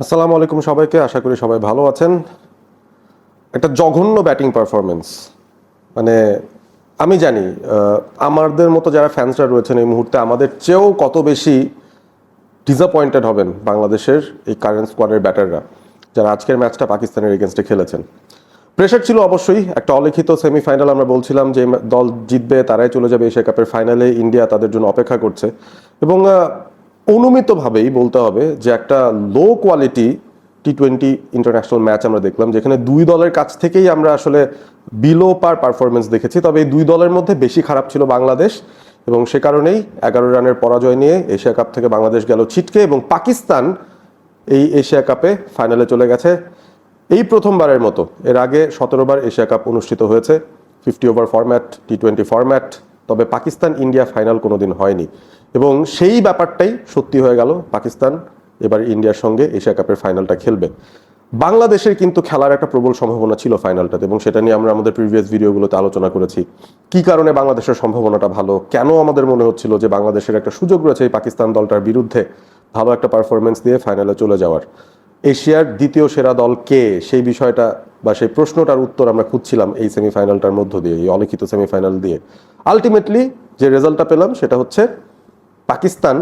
আসসালামু আলাইকুম সবাইকে, আশা করি সবাই ভালো আছেন। একটা জঘন্য ব্যাটিং পারফরমেন্স, মানে আমি জানি আমাদের মতো যারা ফ্যান্সরা রয়েছেন এই মুহূর্তে আমাদের চেয়েও কত বেশি ডিসঅ্যাপয়েন্টেড হবেন বাংলাদেশের এই কারেন্ট স্কোয়াডের ব্যাটাররা যারা আজকের ম্যাচটা পাকিস্তানের এগেনস্টে খেলেছেন। প্রেশার ছিল অবশ্যই, একটা অলিখিত সেমিফাইনাল। আমরা বলছিলাম যে দল জিতবে তারাই চলে যাবে এশিয়া কাপের ফাইনালে, ইন্ডিয়া তাদের জন্য অপেক্ষা করছে। এবং অনুমিতভাবেই বলতে হবে যে একটা লো কোয়ালিটি টি-20 ইন্টারন্যাশনাল ম্যাচ আমরা দেখলাম, যেখানে দুই দলের কাছ থেকেই আমরা আসলে বিলো পার পারফরমেন্স দেখেছি। তবে এই দুই দলের মধ্যে বেশি খারাপ ছিল বাংলাদেশ, এবং সে কারণেই 11 রানের পরাজয় নিয়ে এশিয়া কাপ থেকে বাংলাদেশ গেল ছিটকে, এবং পাকিস্তান এই এশিয়া কাপে ফাইনালে চলে গেছে এই প্রথমবারের মতো। এর আগে 17 বার এশিয়া কাপ অনুষ্ঠিত হয়েছে, 50 ওভার ফরম্যাট, টি-20 ফরম্যাট, তবে পাকিস্তান ইন্ডিয়া ফাইনাল কোনোদিন হয়নি। এবং সেই ব্যাপারটাই সত্যি হয়ে গেল, পাকিস্তান এবার ইন্ডিয়ার সঙ্গে এশিয়া কাপের ফাইনালটা খেলবে। বাংলাদেশের কিন্তু খেলার একটা প্রবল সম্ভাবনা ছিল ফাইনালটাতে, এবং সেটা নিয়ে আমরা আমাদের প্রিভিয়াস ভিডিওগুলোতে আলোচনা করেছি। কি কারণে বাংলাদেশের সম্ভাবনাটা ভালো, কেন আমাদের মনে হচ্ছিল যে বাংলাদেশের একটা সুযোগ রয়েছে এই পাকিস্তান দলটার বিরুদ্ধে ভালো একটা পারফরমেন্স দিয়ে ফাইনালে চলে যাওয়ার। এশিয়ার দ্বিতীয় সেরা দল কে, সেই বিষয়টা বা সেই প্রশ্নটার উত্তর আমরা খুঁজছিলাম এই সেমিফাইনালটার মধ্য দিয়ে, এই অলিখিত সেমিফাইনাল দিয়ে। আলটিমেটলি যে রেজাল্টটা পেলাম সেটা হচ্ছে পাকিস্তান,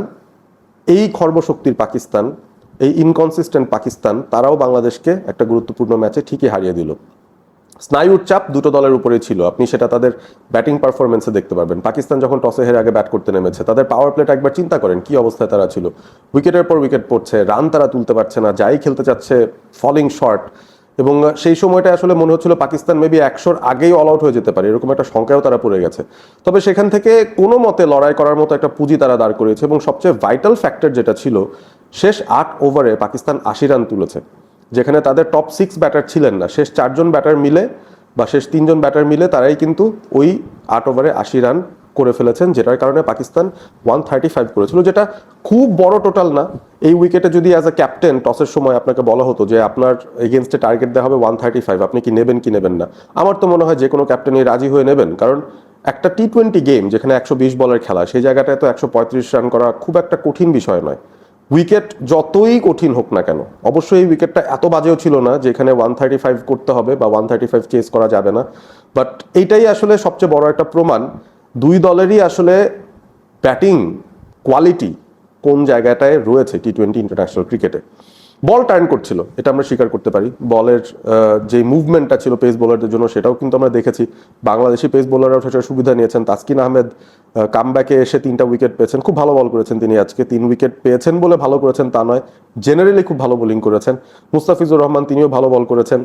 এই খর্বশক্তির পাকিস্তান, এই ইনকনসিস্টেন্ট পাকিস্তান, তারাও বাংলাদেশকে একটা গুরুত্বপূর্ণ ম্যাচে ঠিকই হারিয়ে দিল। স্নায়ুর চাপ দুটো দলের উপরেই ছিল, আপনি সেটা তাদের ব্যাটিং পারফরমেন্সে দেখতে পারবেন। পাকিস্তান যখন টসে হেরে আগে ব্যাট করতে নেমেছে, তাদের পাওয়ার প্লেটা একবার চিন্তা করেন কি অবস্থায় তারা ছিল। উইকেটের পর উইকেট পড়ছে, রান তারা তুলতে পারছে না, যাই খেলতে চাচ্ছে ফলিং শর্ট। এবং সেই সময়টা আসলে মনে হচ্ছিল পাকিস্তান মেবি 100-র আগেই অল আউট হয়ে যেতে পারে, এরকম একটা সংখ্যাও তারা পড়ে গেছে। তবে সেখান থেকে কোনো মতে লড়াই করার মতো একটা পুঁজি তারা দাঁড় করিয়েছে, এবং সবচেয়ে ভাইটাল ফ্যাক্টর যেটা ছিল, শেষ 8 ওভারে পাকিস্তান 80 রান তুলেছে, যেখানে তাদের টপ 6 ব্যাটার ছিলেন না। শেষ 4 জন ব্যাটার মিলে বা শেষ 3 জন ব্যাটার মিলে তারাই কিন্তু ওই 8 ওভারে 80 রান করে ফেলেছেন, যেটার কারণে পাকিস্তান 135 করেছিল, যেটা খুব বড় টোটাল না। এই উইকেটে যদি অ্যাজ আ ক্যাপ্টেন টসের সময় আপনাকে বলা হতো যে আপনার এগেনস্টে টার্গেট দেওয়া হবে 135, আপনি কি নেবেন কি নেবেন না, আমার তো মনে হয় যে কোনো ক্যাপ্টেনই রাজি হয়ে নেবেন। কারণ একটা টি-20 গেম যেখানে 120 বলের খেলা, সেই জায়গাটায় তো 135 রান করা খুব একটা কঠিন বিষয় নয়, উইকেট যতই কঠিন হোক না কেন। অবশ্যই এই উইকেটটা এত বাজেও ছিল না যেখানে 135 করতে হবে বা 135 চেস করা যাবে না, বাট এইটাই আসলে সবচেয়ে বড় একটা প্রমাণ দুই দলেরই আসলে ব্যাটিং কোয়ালিটি কোন জায়গাটায় রয়েছে টি-20 ইন্টারন্যাশনাল ক্রিকেটে। বল টার্ন করছিল, এটা আমরা স্বীকার করতে পারি। বলের যে মুভমেন্টটা ছিল পেস বোলারদের জন্য, সেটাও কিন্তু আমরা দেখেছি। বাংলাদেশি পেস বোলাররাও সেটার সুবিধা নিয়েছেন। তাসকিন আহমেদ কামব্যাকে এসে 3টা উইকেট পেয়েছেন, খুব ভালো বল করেছেন তিনি আজকে। 3 উইকেট পেয়েছেন বলে ভালো করেছেন তা নয়, জেনারেলি খুব ভালো বোলিং করেছেন। মুস্তাফিজুর রহমান তিনিও ভালো বল করেছেন।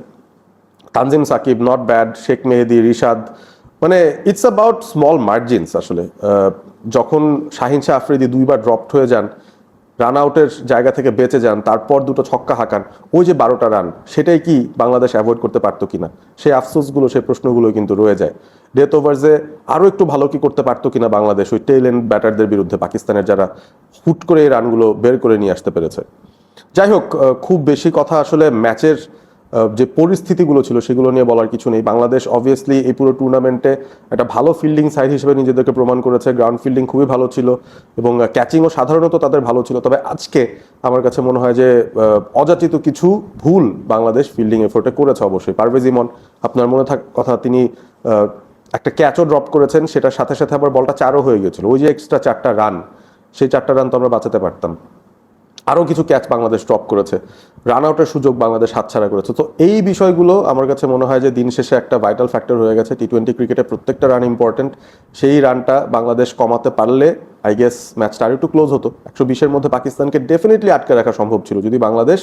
তানজিম সাকিব নট ব্যাড, শেখ মেহেদি, রিশাদ, মানে ইটস অ্যাবাউট স্মল মার্জিনস আসলে। যখন শাহিন শাহ আফ্রিদি 2বার ড্রপড হয়ে যান, রান আউটের জায়গা থেকে বেঁচে যান, তারপর 2টো ছক্কা হাঁকান, ওই যে 12টা রান, সেটাই কি বাংলাদেশ অ্যাভয়েড করতে পারতো কিনা, সেই আফসোসগুলো, সেই প্রশ্নগুলো কিন্তু রয়ে যায়। ডেথ ওভার্সে আরও একটু ভালো কি করতে পারতো কিনা বাংলাদেশ ওই টেইল এন্ড ব্যাটারদের বিরুদ্ধে, পাকিস্তানের যারা হুট করে এই রানগুলো বের করে নিয়ে আসতে পেরেছে। যাই হোক, খুব বেশি কথা আসলে ম্যাচের যে পরিস্থিতিগুলো ছিল সেগুলো নিয়ে বলার কিছু নেই। বাংলাদেশ অবভিয়াসলি এই পুরো টুর্নামেন্টে একটা ভালো ফিল্ডিং সাইড হিসেবে নিজেদেরকে প্রমাণ করেছে। গ্রাউন্ড ফিল্ডিং খুবই ভালো ছিল, এবং ক্যাচিংও সাধারণত তাদের ভালো ছিল। তবে আজকে আমার কাছে মনে হয় যে অযাচিত কিছু ভুল বাংলাদেশ ফিল্ডিং এফোর্টে করেছে। অবশ্যই পারভেজ ইমন, আপনার মনে থাক কথা, তিনি একটা ক্যাচও ড্রপ করেছেন, সেটার সাথে সাথে আবার বলটা 4ও হয়ে গেছিল। ওই যে এক্সট্রা 4টা রান, সেই 4টা রান তো আমরা বাঁচাতে পারতাম। আরও কিছু ক্যাচ বাংলাদেশ ড্রপ করেছে, রান আউটের সুযোগ বাংলাদেশ হাতছাড়া করেছে। তো এই বিষয়গুলো আমার কাছে মনে হয় যে দিন শেষে একটা ভাইটাল ফ্যাক্টর হয়ে গেছে। টি-20 ক্রিকেটে প্রত্যেকটা রান ইম্পর্টেন্ট। সেই রানটা বাংলাদেশ কমাতে পারলে আই গেস ম্যাচটা আরও একটু ক্লোজ হতো। 120-এর মধ্যে পাকিস্তানকে ডেফিনেটলি আটকে রাখা সম্ভব ছিল যদি বাংলাদেশ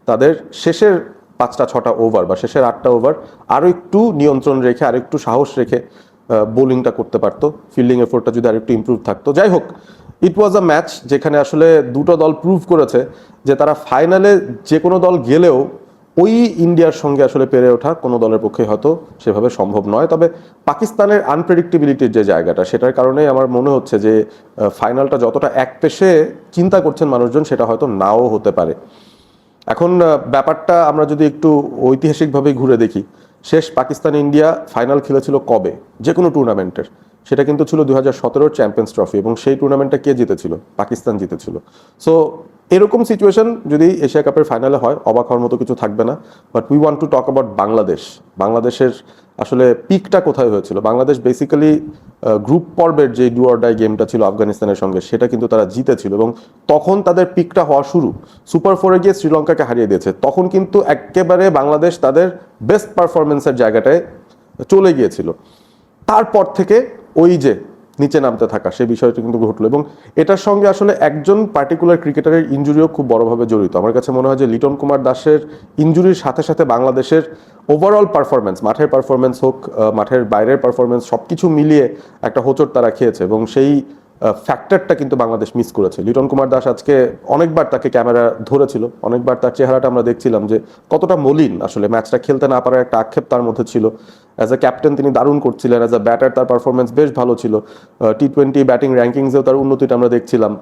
তাদের শেষের 5টা-6টা ওভার বা শেষের 8টা ওভার আরও একটু নিয়ন্ত্রণ রেখে, আরও একটু সাহস রেখে বোলিংটা করতে পারতো, ফিল্ডিং এফোর্টটা যদি আরেকটু ইম্প্রুভ থাকতো। যাই হোক, ইট ওয়াজ আ ম্যাচ যেখানে আসলে দুটো দল প্রুভ করেছে যে তারা ফাইনালে যে কোনো দল গেলেও ওই ইন্ডিয়ার সঙ্গে আসলে পেরে ওঠা কোনো দলের পক্ষে হয়তো সেভাবে সম্ভব নয়। তবে পাকিস্তানের আনপ্রেডিক্টেবিলিটির যে জায়গাটা, সেটার কারণেই আমার মনে হচ্ছে যে ফাইনালটা যতটা একপেশে চিন্তা করছেন মানুষজন, সেটা হয়তো নাও হতে পারে। এখন ব্যাপারটা আমরা যদি একটু ঐতিহাসিকভাবে ঘুরে দেখি, শেষ পাকিস্তান ইন্ডিয়া ফাইনাল খেলেছিল কবে যে কোনো টুর্নামেন্টের, সেটা কিন্তু ছিল 2017-র চ্যাম্পিয়ন্স ট্রফি, এবং সেই টুর্নামেন্টটা কে জিতেছিল? পাকিস্তান জিতেছিল। সো এরকম সিচুয়েশন যদি এশিয়া কাপের ফাইনালে হয় অবাক হওয়ার মতো কিছু থাকবে না। But we want to talk about Bangladesh. বাংলাদেশের আসলে পিকটা কোথায় হয়েছিল? বাংলাদেশ বেসিক্যালি গ্রুপ পর্বের যে ডু অর ডাই গেমটা ছিল আফগানিস্তানের সঙ্গে, সেটা কিন্তু তারা জিতেছিল এবং তখন তাদের পিকটা হওয়া শুরু। সুপার ফোরে গিয়ে শ্রীলঙ্কাকে হারিয়ে দিয়েছে, তখন কিন্তু একেবারে বাংলাদেশ তাদের বেস্ট পারফরমেন্সের জায়গাটায় চলে গিয়েছিল। তারপর থেকে ওই যে নিচে নামতে থাকা সেই বিষয়টি কিন্তু ঘটলো এবং এটার সঙ্গে আসলে একজন পার্টিকুলার ক্রিকেটারের ইনজুরিও খুব বড়ভাবে জড়িত। আমার কাছে মনে হয় যে লিটন কুমার দাসের ইনজুরির সাথে সাথে বাংলাদেশের ওভারঅল পারফরমেন্স, মাঠের পারফরমেন্স হোক, মাঠের বাইরের পারফরমেন্স, সব কিছু মিলিয়ে একটা হোঁচট তারা খেয়েছে এবং সেই ফ্যাক্টরটা কিন্তু বাংলাদেশ মিস করেছে। লিটন কুমার দাস আজকে অনেকবার তাকে ক্যামেরা ধরেছিল, অনেকবার তার চেহারাটা আমরা দেখছিলাম যে কতটা মলিন, আসলে ম্যাচটা খেলতে না পারার একটা আক্ষেপ তার মধ্যে ছিল। অ্যাজ এ ক্যাপ্টেন তিনি দারুণ করছিলেন, অ্যাজ এ ব্যাটার তার পারফরমেন্স বেশ ভালো ছিল, টি-20 ব্যাটিং র্যাঙ্কিংসেও তার উন্নতিটা আমরা দেখছিলাম।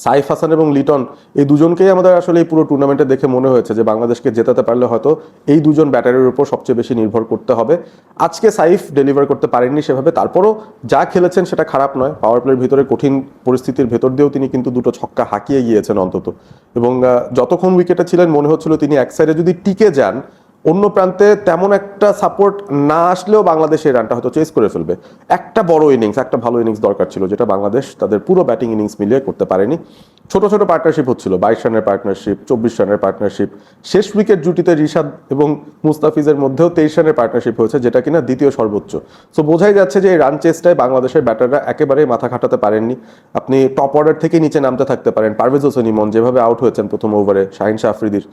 সাইফ হাসান এবং লিটন এই দুজনকেই আমাদের আসলে এই পুরো টুর্নামেন্টে দেখে মনে হয়েছে যে বাংলাদেশকে জেতাতে পারলে হয়তো এই দুজন ব্যাটারের উপর সবচেয়ে বেশি নির্ভর করতে হবে। আজকে সাইফ ডেলিভার করতে পারেননি সেভাবে, তারপরও যা খেলেছেন সেটা খারাপ নয়। পাওয়ার প্লের ভিতরে কঠিন পরিস্থিতির ভেতর দিয়েও তিনি কিন্তু দুটো ছক্কা হাঁকিয়ে গিয়েছেন অন্তত, এবং যতক্ষণ উইকেটে ছিলেন মনে হচ্ছিল তিনি এক সাইডে যদি টিকে যান, অন্য প্রান্তে তেমন একটা সাপোর্ট না আসলেও বাংলাদেশ এই রানটা হয়তো চেস করে ফেলবে। একটা বড় ইনিংস, একটা ভালো ইনিংস দরকার ছিল, যেটা বাংলাদেশ তাদের পুরো ব্যাটিং ইনিংস মিলিয়ে করতে পারেনি। ছোট ছোট পার্টনারশিপ হচ্ছিল, 22 রানের পার্টনারশিপ, 24 রানের পার্টনারশিপ, শেষ উইকেট জুটিতে রিশাদ এবং মুস্তাফিজের মধ্যেও 23 রানের পার্টনারশিপ হয়েছে, যেটা কিনা দ্বিতীয় সর্বোচ্চ। সো বোঝাই যাচ্ছে যে এই রান চেসটায় বাংলাদেশের ব্যাটাররা একেবারেই মাথা খাটাতে পারেননি। আপনি টপ অর্ডার থেকে নিচে নামতে থাকতে পারেন, পারভেজ হোসেন ইমন যেভাবে আউট হয়েছেন প্রথম ওভারে, শাহিন শাহ আফ্রিদির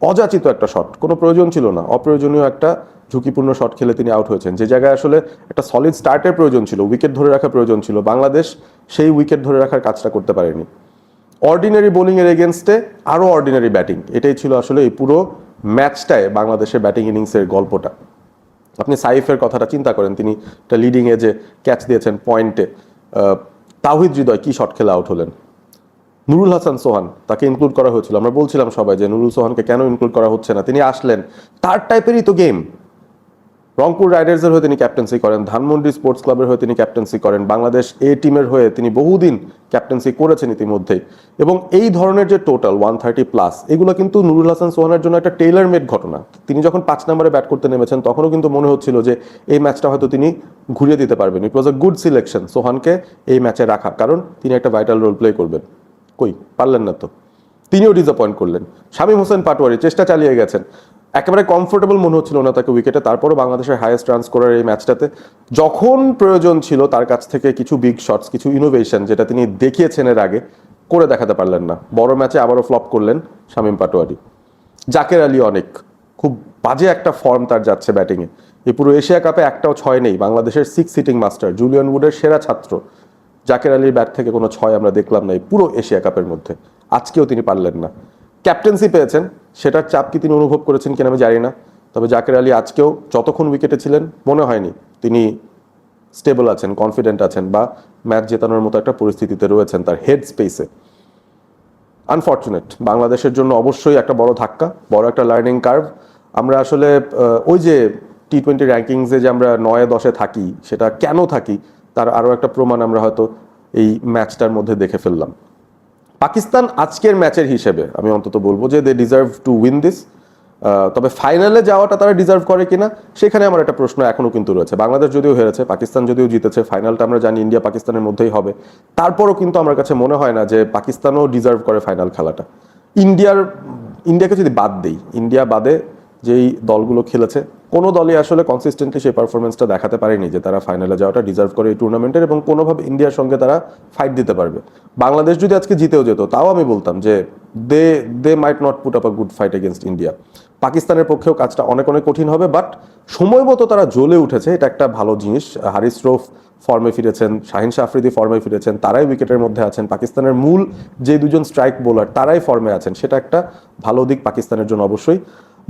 অযাচিত একটা শট, কোনো প্রয়োজন ছিল না, অপ্রয়োজনীয় একটা ঝুঁকিপূর্ণ শট খেলে তিনি আউট হয়েছেন, যে জায়গায় আসলে একটা সলিড স্টার্টের প্রয়োজন ছিল, উইকেট ধরে রাখার প্রয়োজন ছিল। বাংলাদেশ সেই উইকেট ধরে রাখার কাজটা করতে পারেনি। অর্ডিনারি বোলিংয়ের এগেনস্টে আরও অর্ডিনারি ব্যাটিং, এটাই ছিল আসলে এই পুরো ম্যাচটায় বাংলাদেশের ব্যাটিং ইনিংসের গল্পটা। আপনি সাইফের কথাটা চিন্তা করেন, তিনি একটা লিডিং এজে ক্যাচ দিয়েছেন পয়েন্টে, তাওহিদ হৃদয় কি শট খেলে আউট হলেন। নুরুল হাসান সোহান, তাকে ইনক্লুড করা হয়েছিল, আমরা বলছিলাম সবাই যে নুরুল সোহানকে কেন ইনক্লুড করা হচ্ছে না, তিনি আসলেন, তার টাইপেরই তো গেম। রংপুর রাইডার্সের হয়ে তিনি ক্যাপ্টেন্সি করেন, ধানমন্ডি স্পোর্টস ক্লাবের হয়ে তিনি ক্যাপ্টেন্সি করেন, বাংলাদেশ এ টিমের হয়ে তিনি বহুদিন ক্যাপ্টেন্সি করেছেন ইতিমধ্যেই, এবং এই ধরনের যে টোটাল 130+, এগুলো কিন্তু নুরুল হাসান সোহানের জন্য একটা টেইলার মেড ঘটনা। তিনি যখন 5 নম্বরে ব্যাট করতে নেমেছেন তখনও কিন্তু মনে হচ্ছিল যে এই ম্যাচটা হয়তো তিনি ঘুরিয়ে দিতে পারবেন। ইট ওয়াজ আ গুড সিলেকশন সোহানকে এই ম্যাচে রাখা, কারণ তিনি একটা ভাইটাল রোল প্লে করবেন। কই পারলেন না তো, তিনিও ডিসঅ্যাপয়েন্ট করলেন। শামীম হোসেন পাটোয়ারি চেষ্টা চালিয়ে গেছেন, একেবারে কমফোর্টেবল মনে হচ্ছিল না তাকে উইকেটে, তারপরও বাংলাদেশের হাইয়েস্ট রান স্কোরার এই ম্যাচটাতে যখন প্রয়োজন ছিল তার কাছ থেকে কিছু বিগ শটস, কিছু ইনোভেশন যেটা তিনি দেখিয়েছেন এর আগে, করে দেখাতে পারলেন না। বড় ম্যাচে আবারও ফ্লপ করলেন শামীম পাটোয়ারি। জাকের আলী অনেক খুব বাজে একটা ফর্ম তার যাচ্ছে ব্যাটিংয়ে, এই পুরো এশিয়া কাপে একটাও ছয় নেই। বাংলাদেশের 6 সিটিং মাস্টার জুলিয়ান উডের সেরা ছাত্র জাকের আলীর ব্যাট থেকে কোনো ছয় আমরা দেখলাম না এই পুরো এশিয়া কাপের মধ্যে। আজকেও তিনি পারলেন না। ক্যাপ্টেন্সি পেয়েছেন, সেটার চাপ কি তিনি অনুভব করেছেন কিনা আমি জানি না, তবে জাকের আলী আজকেও যতক্ষণ উইকেটে ছিলেন মনে হয়নি তিনি স্টেবল আছেন, কনফিডেন্ট আছেন, বা ম্যাচ জেতানোর মতো একটা পরিস্থিতিতে রয়েছেন তার হেড স্পেসে। আনফর্চুনেট, বাংলাদেশের জন্য অবশ্যই একটা বড় ধাক্কা, বড় একটা লার্নিং কার্ভ। আমরা আসলে ওই যে টি-20 র্যাঙ্কিংসে যে আমরা 9-10-এ থাকি, সেটা কেন থাকি তার আরও একটা প্রমাণ আমরা হয়তো এই ম্যাচটার মধ্যে দেখে ফেললাম। পাকিস্তান আজকের ম্যাচের হিসেবে আমি অন্তত বলবো যে they deserve to win this. তবে ফাইনালে যাওয়াটা তারা ডিজার্ভ করে কিনা সেখানে আমার একটা প্রশ্ন এখনও কিন্তু রয়েছে। বাংলাদেশ যদিও হেরেছে, পাকিস্তান যদিও জিতেছে, ফাইনালটা আমরা জানি ইন্ডিয়া পাকিস্তানের মধ্যেই হবে, তারপরও কিন্তু আমার কাছে মনে হয় না যে পাকিস্তানও ডিজার্ভ করে ফাইনাল খেলাটা। ইন্ডিয়াকে যদি বাদ দেই, ইন্ডিয়া বাদে যেই দলগুলো খেলেছে কোনো দলই আসলে কনসিস্টেন্টলি সেই পারফরমেন্সটা দেখাতে পারেনি যে তারা ফাইনালে যাওয়াটা ডিজার্ভ করে এই টুর্নামেন্টের, এবং কোনোভাবে ইন্ডিয়ার সঙ্গে তারা ফাইট দিতে পারবে। বাংলাদেশ যদি আজকে জিতেও যেত তাও আমি বলতাম যে they might not put up a good fight against India. পাকিস্তানের পক্ষেও কাজটা অনেক অনেক কঠিন হবে, বাট সময় মতো তারা জ্বলে উঠেছে, এটা একটা ভালো জিনিস। হারিস রৌফ ফর্মে ফিরেছেন, শাহিন শাহ আফ্রিদি ফর্মে ফিরেছেন, তারাই উইকেটের মধ্যে আছেন। পাকিস্তানের মূল যে দুজন স্ট্রাইক বোলার তারাই ফর্মে আছেন, সেটা একটা ভালো দিক পাকিস্তানের জন্য। অবশ্যই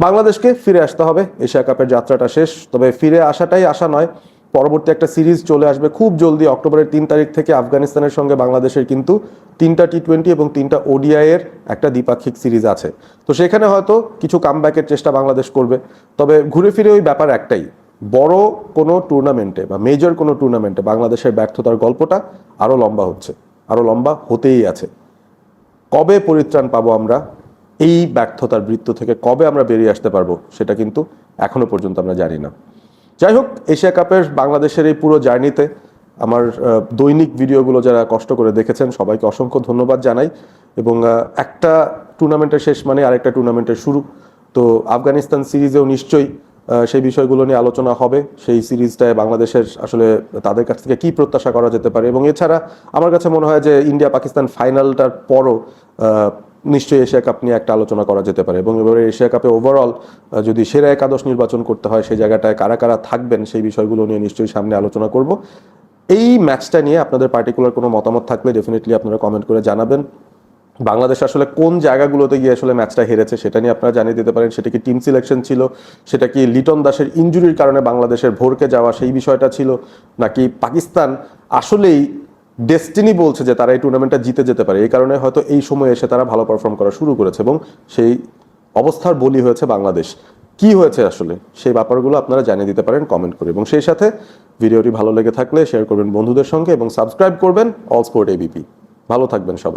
বাংলাদেশকে ফিরে আসতে হবে, এশিয়া কাপের যাত্রাটা শেষ, তবে ফিরে আসাটাই আশা নয়। পরবর্তী একটা সিরিজ চলে আসবে খুব জলদি, অক্টোবরের 3 তারিখ থেকে আফগানিস্তানের সঙ্গে বাংলাদেশের কিন্তু 3টা টি-20 এবং 3টা ওডিআই এর একটা দ্বিপাক্ষিক সিরিজ আছে। তো সেখানে হয়তো কিছু কামব্যাকের চেষ্টা বাংলাদেশ করবে, তবে ঘুরে ফিরে ওই ব্যাপার একটাই, বড় কোনো টুর্নামেন্টে বা মেজর কোনো টুর্নামেন্টে বাংলাদেশের ব্যর্থতার গল্পটা আরও লম্বা হচ্ছে, আরও লম্বা হতেই আছে। কবে পরিত্রাণ পাবো আমরা, এই ব্যর্থতার বৃত্ত থেকে কবে আমরা বেরিয়ে আসতে পারবো, সেটা কিন্তু এখনো পর্যন্ত আমরা জানি না। যাই হোক, এশিয়া কাপের বাংলাদেশের এই পুরো জার্নিতে আমার দৈনিক ভিডিওগুলো যারা কষ্ট করে দেখেছেন সবাইকে অসংখ্য ধন্যবাদ জানাই। এবং একটা টুর্নামেন্টের শেষ মানে আরেকটা টুর্নামেন্টের শুরু। তো আফগানিস্তান সিরিজেও নিশ্চয়ই সেই বিষয়গুলো নিয়ে আলোচনা হবে। সেই সিরিজটায় বাংলাদেশের আসলে তাদের কাছ থেকে কী প্রত্যাশা করা যেতে পারে, এবং এছাড়া আমার কাছে মনে হয় যে ইন্ডিয়া পাকিস্তান ফাইনালটার পরও নিশ্চয়ই এশিয়া কাপ নিয়ে একটা আলোচনা করা যেতে পারে। এবং এবারে এশিয়া কাপে ওভারঅল যদি সেরা একাদশ নির্বাচন করতে হয় সেই জায়গাটায় কারা কারা থাকবেন সেই বিষয়গুলো নিয়ে নিশ্চয়ই সামনে আলোচনা করব। এই ম্যাচটা নিয়ে আপনাদের পার্টিকুলার কোনো মতামত থাকলে ডেফিনেটলি আপনারা কমেন্ট করে জানাবেন। বাংলাদেশ আসলে কোন জায়গাগুলোতে গিয়ে আসলে ম্যাচটা হেরেছে সেটা নিয়ে আপনারা জানিয়ে দিতে পারেন। সেটা কি টিম সিলেকশন ছিল, সেটা কি লিটন দাসের ইনজুরির কারণে বাংলাদেশের ভোরকে যাওয়া সেই বিষয়টা ছিল, নাকি পাকিস্তান আসলেই ডেস্টিনি বলছে যে তারা এই টুর্নামেন্টটা জিতে যেতে পারে, এই কারণে হয়তো এই সময় এসে তারা ভালো পারফর্ম করা শুরু করেছে এবং সেই অবস্থার বলি হয়েছে বাংলাদেশ। কি হয়েছে আসলে সেই ব্যাপারগুলো আপনারা জানিয়ে দিতে পারেন কমেন্ট করে, এবং সেই সাথে ভিডিওটি ভালো লেগে থাকলে শেয়ার করবেন বন্ধুদের সঙ্গে এবং সাবস্ক্রাইব করবেন অল স্পোর্ট এবিপি। ভালো থাকবেন সবাই।